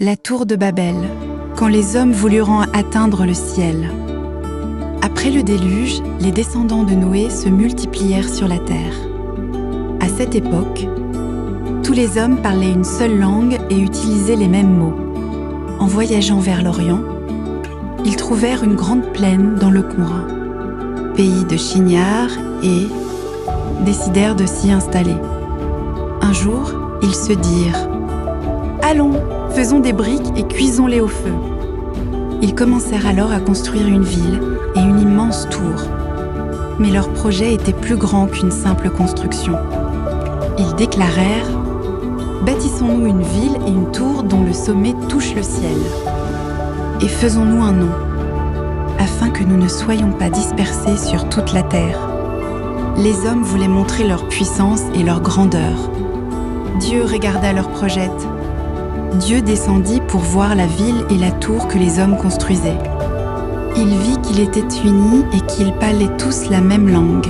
La tour de Babel, quand les hommes voulurent atteindre le ciel. Après le déluge, les descendants de Noé se multiplièrent sur la terre. À cette époque, tous les hommes parlaient une seule langue et utilisaient les mêmes mots. En voyageant vers l'Orient, ils trouvèrent une grande plaine dans le coin, pays de chignards, et décidèrent de s'y installer. Un jour, ils se dirent « Allons, faisons des briques et cuisons-les au feu ». Ils commencèrent alors à construire une ville et une immense tour. Mais leur projet était plus grand qu'une simple construction. Ils déclarèrent « Bâtissons-nous une ville et une tour dont le sommet touche le ciel. Et faisons-nous un nom, afin que nous ne soyons pas dispersés sur toute la terre. » Les hommes voulaient montrer leur puissance et leur grandeur. Dieu regarda leur projet. Dieu descendit pour voir la ville et la tour que les hommes construisaient. Il vit qu'ils étaient unis et qu'ils parlaient tous la même langue.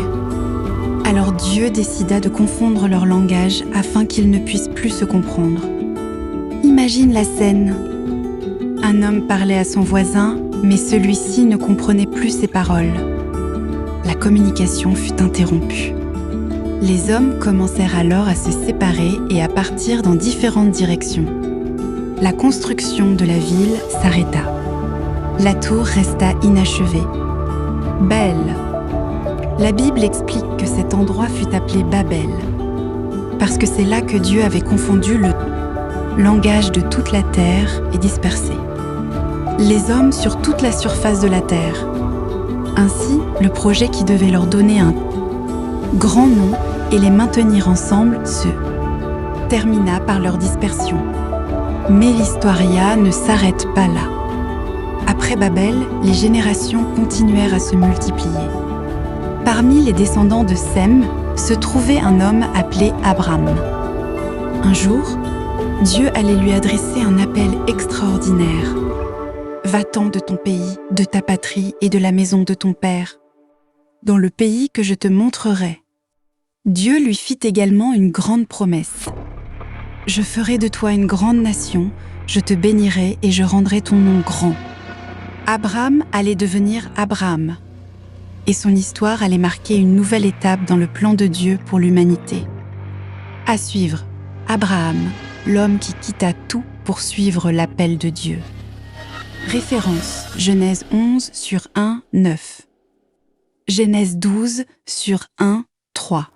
Alors Dieu décida de confondre leur langage afin qu'ils ne puissent plus se comprendre. Imagine la scène. Un homme parlait à son voisin, mais celui-ci ne comprenait plus ses paroles. La communication fut interrompue. Les hommes commencèrent alors à se séparer et à partir dans différentes directions. La construction de la ville s'arrêta. La tour resta inachevée. Belle. La Bible explique que cet endroit fut appelé Babel, parce que c'est là que Dieu avait confondu le langage de toute la terre et dispersé les hommes sur toute la surface de la terre. Ainsi, le projet qui devait leur donner un grand nom et les maintenir ensemble se termina par leur dispersion. Mais l'historia ne s'arrête pas là. Après Babel, les générations continuèrent à se multiplier. Parmi les descendants de Sem se trouvait un homme appelé Abram. Un jour, Dieu allait lui adresser un appel extraordinaire. « Va-t'en de ton pays, de ta patrie et de la maison de ton père, dans le pays que je te montrerai. » Dieu lui fit également une grande promesse. « Je ferai de toi une grande nation, je te bénirai et je rendrai ton nom grand. » Abram allait devenir Abraham, et son histoire allait marquer une nouvelle étape dans le plan de Dieu pour l'humanité. À suivre, Abraham, l'homme qui quitta tout pour suivre l'appel de Dieu. Référence Genèse 11 sur 1, 9. Genèse 12 sur 1, 3.